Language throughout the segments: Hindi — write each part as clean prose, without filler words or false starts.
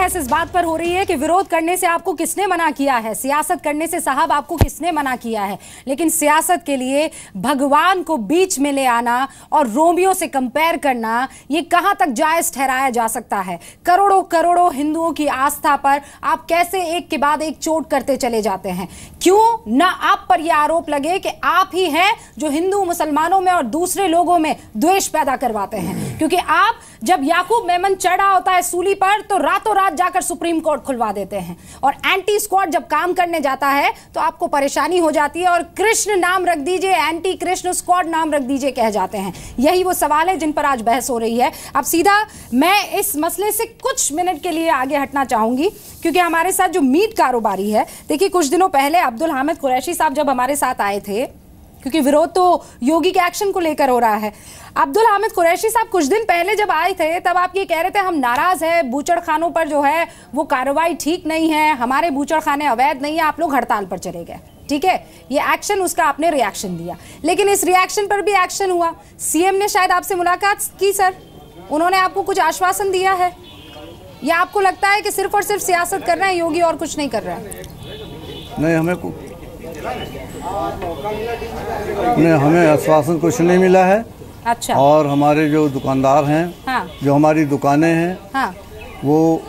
बहस इस बात पर हो रही है कि विरोध करने से आपको किसने मना किया है, सियासत करने से साहब आपको किसने मना किया है। लेकिन सियासत के लिए भगवान को बीच में ले आना और रोमियो से कंपेयर करना, ये कहां तक जायज ठहराया जा सकता है। करोड़ों करोड़ों हिंदुओं की आस्था पर आप कैसे एक के बाद एक चोट करते चले जाते हैं। क्यों ना आप पर यह आरोप लगे कि आप ही हैं जो हिंदू मुसलमानों में और दूसरे लोगों में द्वेष पैदा करवाते हैं। क्योंकि आप जब याकूब मेमन चढ़ा होता है सूली पर तो रातों रात जाकर सुप्रीम कोर्ट खुलवा देते हैं, और एंटी स्क्वाड जब काम करने जाता है तो आपको परेशानी हो जाती है और कृष्ण नाम रख दीजिए, एंटी कृष्ण स्क्वाड नाम रख दीजिए कह जाते हैं। यही वो सवाल है जिन पर आज बहस हो रही है। अब सीधा मैं इस मसले से कुछ मिनट के लिए आगे हटना चाहूंगी, क्योंकि हमारे साथ जो मीट कारोबारी है, देखिए कुछ दिनों पहले अब्दुल हामिद कुरैशी साहब जब हमारे साथ आए थे, क्योंकि विरोध तो योगी के एक्शन को लेकर हो रहा है, अब्दुल हामिद कुरैशी साहब कुछ दिन पहले जब आए थे तब आप ये कह रहे थे हम नाराज हैं, बूचड़ खानों पर जो है वो कार्रवाई ठीक नहीं है, हमारे बूचड़ खाने अवैध नहीं है, आप लोग हड़ताल पर चले गए। ठीक है, ये एक्शन, उसका आपने रिएक्शन दिया, लेकिन इस रिएक्शन पर भी एक्शन हुआ। सीएम ने शायद आपसे मुलाकात की सर, उन्होंने आपको कुछ आश्वासन दिया है, या आपको लगता है कि सिर्फ और सिर्फ सियासत कर रहे हैं योगी और कुछ नहीं कर रहे हैं? नहीं, हमें आश्वासन कुछ नहीं मिला है। अच्छा। और हमारे जो दुकानदार हैं, हाँ। जो हमारी दुकानें हैं, हाँ। वो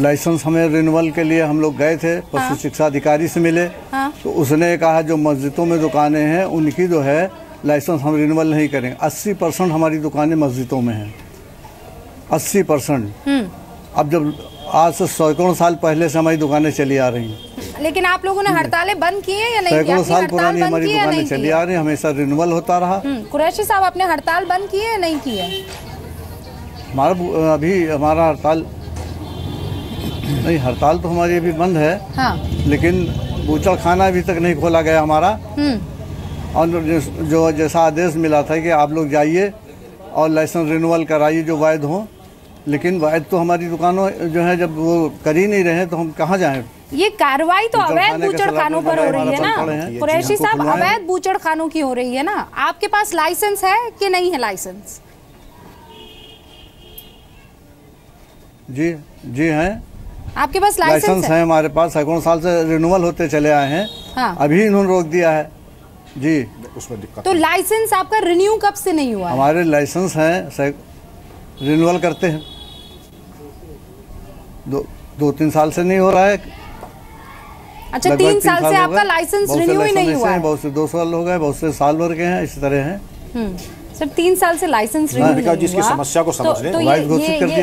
लाइसेंस हमें रिन्यूअल के लिए हम लोग गए थे, पशु हाँ। शिक्षा अधिकारी से मिले, हाँ। तो उसने कहा जो मस्जिदों में दुकानें हैं उनकी जो है लाइसेंस हम रिन्यूअल नहीं करेंगे। 80% हमारी दुकानें मस्जिदों में हैं, 80%। अब जब आज से सैकड़ों साल पहले से हमारी दुकानें चली आ रही हैं। लेकिन आप लोगों ने हड़तालें बंद की है या नहीं? सैकड़ों साल पुरानी हमारी दुकानें चली आ रही हैं, हमेशा रिन्यूअल होता रहा। कुरैशी साहब, आपने हड़ताल बंद की है या नहीं की है? हमारा हड़ताल नहीं, हड़ताल तो हमारी अभी बंद है, हाँ। लेकिन बूचड़ खाना अभी तक नहीं खोला गया हमारा। और जो जैसा आदेश मिला था कि आप लोग जाइए और लाइसेंस रिन्यूअल कराइए जो वैध हो, लेकिन वैध तो हमारी दुकानों जो है जब वो कर ही नहीं रहे तो हम कहाँ जाएं। ये कार्रवाई तो अवैध बूचड़ खानों पर हो रही है ना कुरैशी साहब, अवैध बूचड़ खानों की हो रही है ना। आपके पास लाइसेंस है कि नहीं है लाइसेंस? जी हैं, आपके पास लाइसेंस है? हमारे पास सैकड़ों साल से रिन्यूअल होते चले आए हैं, हाँ। अभी इन्होंने रोक दिया है जी, उसमें दिक्कत। तो लाइसेंस आपका रिन्यू कब से नहीं हुआ? हमारे लाइसेंस हैं, रिन्यूअल करते हैं, 2-3 साल से नहीं हो रहा है। अच्छा, 3 साल से आपका लाइसेंस रिन्यू ही नहीं हुआ है? बहुत से 2 साल हो गए, बहुत से साल भर के हैं, इस तरह हैं। सर 3 साल से लाइसेंस रिन्यू नहीं हुआ, जिसकी समस्या को समझ लें। तो ये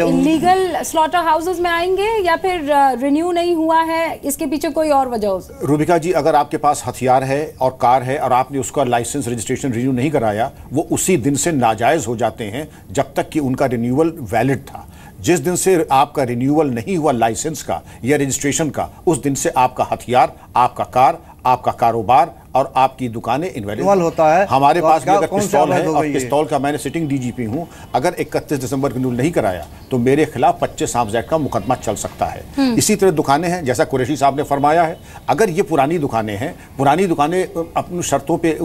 इलीगल स्लॉटर हाउसेस में आएंगे या फिर रिन्यू नहीं हुआ है, इसके पीछे कोई और वजह हो? रूबिका जी, अगर आपके पास हथियार है और कार है और आपने उसका लाइसेंस रजिस्ट्रेशन रिन्यू नहीं कराया, वो उसी दिन से नाजायज हो जाते हैं जब तक कि उनका रिन्यूअल वैलिड था। जिस दिन से आपका रिन्यूअल नहीं हुआ लाइसेंस का या रजिस्ट्रेशन का, उस दिन से आपका हथियार, आपका कार, आपका कारोबार और आपकी दुकानें इनवैलिड होता है। हमारे पास भी अगर पिस्तौल है, और पिस्तौल का मैंने सिटिंग डीजीपी हूं, अगर 31 दिसंबर रिन्यूअल नहीं कराया तो मेरे खिलाफ 25 आर्म्स एक्ट का मुकदमा चल सकता है। इसी तरह दुकानें हैं, जैसा कुरैशी साहब ने फरमाया है, अगर ये पुरानी दुकानें हैं, पुरानी दुकानें अपनी शर्तों पे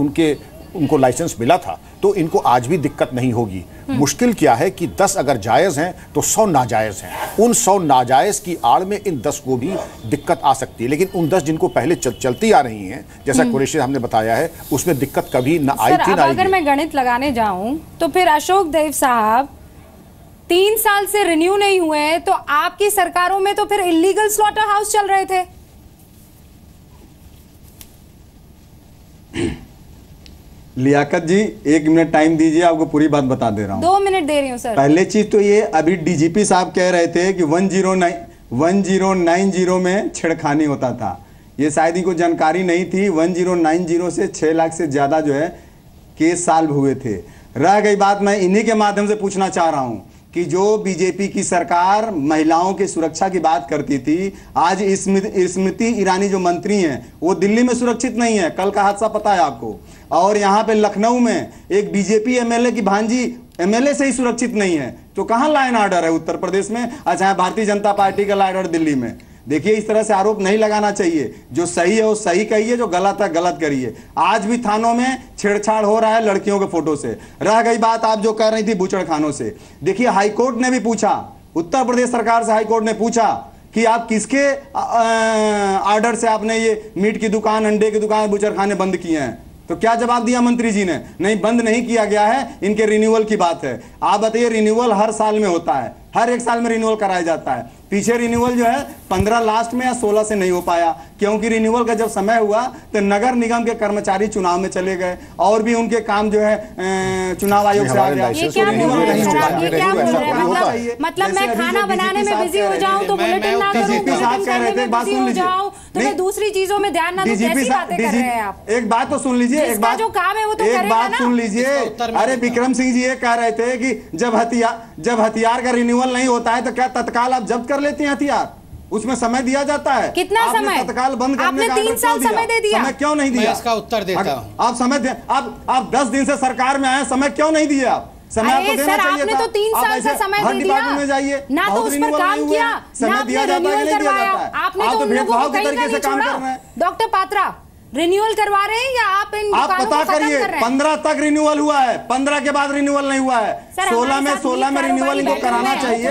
उनको लाइसेंस मिला था, तो इनको आज भी दिक्कत नहीं होगी। मुश्किल क्या है कि 10 अगर जायज़ हैं तो 100 नाजायज़ हैं। उन 100 नाजायज़ की आड़ में इन 10 को भी दिक्कत आ सकती है, लेकिन उन 10 जिनको पहले चलती आ रही हैं, जैसा कुरैशी हमने बताया है, उसमें दिक्कत कभी ना आई थी ना आएगी। अगर मैं गणित लगाने जाऊं तो फिर अशोक देव साहब 3 साल से रिन्यू नहीं हुए, तो आपकी सरकारों में तो फिर इलीगल स्लॉटर हाउस चल रहे थे। लियाकत जी 1 मिनट टाइम दीजिए, आपको पूरी बात बता दे रहा हूँ। 2 मिनट दे रही हूँ सर। पहले चीज तो ये, अभी डीजीपी साहब कह रहे थे कि 1090 में छेड़खानी होता था, ये शायद इनको जानकारी नहीं थी। 1090 से 6 लाख से ज्यादा जो है केस सॉल्व हुए थे। रह गई बात, मैं इन्हीं के माध्यम से पूछना चाह रहा हूँ कि जो बीजेपी की सरकार महिलाओं की सुरक्षा की बात करती थी, आज स्मृति ईरानी जो मंत्री हैं वो दिल्ली में सुरक्षित नहीं है। कल का हादसा पता है आपको। और यहाँ पे लखनऊ में एक बीजेपी एमएलए की भांजी एमएलए से ही सुरक्षित नहीं है, तो कहाँ लॉ एंड ऑर्डर है उत्तर प्रदेश में? अच्छा, भारतीय जनता पार्टी का लॉ एंड ऑर्डर दिल्ली में। देखिए, इस तरह से आरोप नहीं लगाना चाहिए। जो सही है वो सही कहिए, जो गलत है गलत करिए। आज भी थानों में छेड़छाड़ हो रहा है लड़कियों के फोटो से। रह गई बात आप जो कह रही थी बूचड़ खानों से, देखिए हाईकोर्ट ने भी पूछा, उत्तर प्रदेश सरकार से हाईकोर्ट ने पूछा कि आप किसके ऑर्डर से आपने ये मीट की दुकान, अंडे की दुकान, बूचड़खाने बंद किए हैं? तो क्या जवाब दिया मंत्री जी ने? नहीं, बंद नहीं किया गया है, इनके रिन्यूअल की बात है। आप बताइए, रिन्यूअल हर साल में होता है, हर एक साल में रिन्यूअल कराया जाता है। पीछे रिन्यूअल जो है 15 लास्ट में या 16 से नहीं हो पाया, क्योंकि रिन्यूअल का जब समय हुआ तो नगर निगम के कर्मचारी चुनाव में चले गए और भी उनके काम जो है चुनाव आयोग से आ गया। मतलब मैं खाना बनाने में बिजी हो जाऊं तो बुलेटिन ना करूं, डीजीपी साहब कह रहे थे, एक बात सुन लीजिए, तो मैं दूसरी चीजों में ध्यान ना दूं, कैसी बातें कर रहे हैं आप? एक बात तो सुन लीजिए, एक बात जो काम है वो तो एक करेगा बात ना। सुन लीजिए। अरे विक्रम सिंह जी ये कह रहे थे कि जब हथियार का रिन्यूअल नहीं होता है तो क्या तत्काल आप जब्त कर लेते हैं हथियार? उसमें समय दिया जाता है। कितना समय? तत्काल बंद करने आपने का 3 साल समय दे दिया। समय क्यों नहीं दिया? मैं इसका उत्तर देता हूं। आप समय दे, आप 10 दिन से सरकार में आए, समय क्यों नहीं दिया आप? समय आपको देना चाहिए आपने था। तो 3 साल का समय दे दिया में जाइए, ना, तो उस पर काम किया, ना आपने रिन्यूअल करवाया। आपने तो उन लोगों को कहीं का नहीं छोड़ा। डॉक्टर पात्रा, रिन्यूअल करवा रहे हैं या आप इन आप पता करिए, 15 तक रिन्यूअल हुआ है, 15 के बाद रिन्यूअल नहीं हुआ है। 16 में रिन्यूअल इनको कराना चाहिए।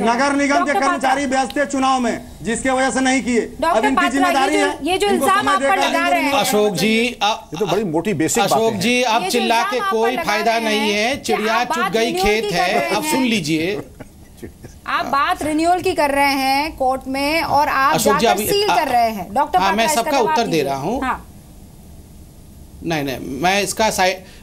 नगर निगम के कर्मचारी व्यस्त थे चुनाव में, जिसके वजह से नहीं किए। अब इनकी जिम्मेदारी है। ये जो इल्जाम आप पर लगा रहे हैं अशोक जी, ये तो बड़ी मोटी बेसिक बात है। अशोक जी, अब चिल्ला के कोई फायदा नहीं है, चिड़िया चुग गई खेत है। अब सुन लीजिए, आप बात रिन्यूअल की कर रहे हैं कोर्ट में और आप जाकर सील कर रहे हैं। डॉक्टर हाँ, मैं सबका उत्तर दे रहा हूँ। हाँ। नहीं,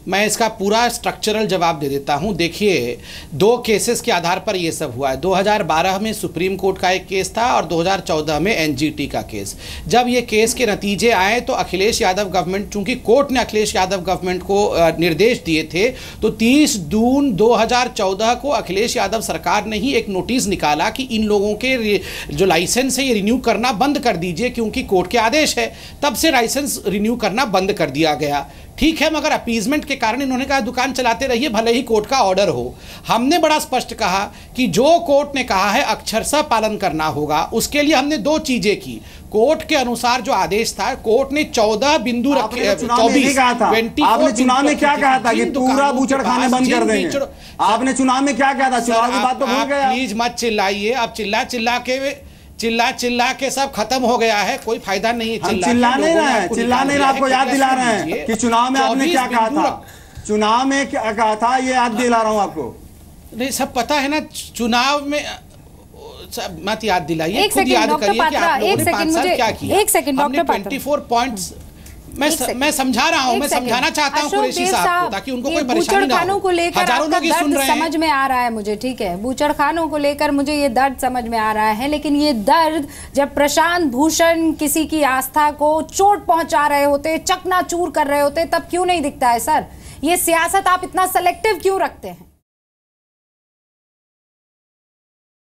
मैं इसका पूरा स्ट्रक्चरल जवाब दे देता हूं। देखिए, 2 केसेस के आधार पर यह सब हुआ है। 2012 में सुप्रीम कोर्ट का एक केस था और 2014 में एनजीटी का केस। जब ये केस के नतीजे आए तो अखिलेश यादव गवर्नमेंट, चूंकि कोर्ट ने अखिलेश यादव गवर्नमेंट को निर्देश दिए थे, तो 30 जून 2014 को अखिलेश यादव सरकार ने ही एक नोटिस निकाला कि इन लोगों के जो लाइसेंस है ये रिन्यू करना बंद कर दीजिए, क्योंकि कोर्ट के आदेश है। तब से लाइसेंस रिन्यू करना बंद कर दिया गया। ठीक है, मगर अपीजमेंट के कारण इन्होंने कहा दुकान चलाते रहिए, भले ही कोर्ट का ऑर्डर हो। हमने बड़ा स्पष्ट कहा कि जो कोर्ट ने कहा है अक्षरशः पालन करना होगा। उसके लिए हमने 2 चीजें की। कोर्ट के अनुसार जो आदेश था, कोर्ट ने 14 बिंदु रखे, 24 आपने चुनाव में क्या कहा था कि पूरा बूचड़खाने बंद कर देंगे? आपने चुनाव में क्या कहा था? चुनाव की बात तो भूल गए। प्लीज मत चिल्लाइए। अब चिल्ला के सब खत्म हो गया है, कोई फायदा नहीं है। चिल्ला नहीं, आपको याद दिला रहे हैं कि चुनाव में आपने क्या कहा था। चुनाव में क्या कहा था, ये याद दिला रहा हूं आपको। नहीं, सब पता है ना। चुनाव में मत याद दिलाइए, खुद याद करिए कि आप लोगों ने 5 साल क्या किया। 1 सेकंड डॉक्टर पात्रा, 24 पॉइंट्स मैं समझा रहा हूं, मैं समझाना चाहता हूं कुरैशी साहब को, ताकि उनको कोई परेशानी ना हो। को लेकर हजारों लोग सुन रहे हैं। समझ में आ रहा है मुझे, ठीक है, बूचड़खानों को लेकर मुझे ये दर्द समझ में आ रहा है, लेकिन ये दर्द जब प्रशांत भूषण किसी की आस्था को चोट पहुंचा रहे होते, चकनाचूर कर रहे होते, तब क्यों नहीं दिखता है सर? ये सियासत आप इतना सेलेक्टिव क्यों रखते हैं?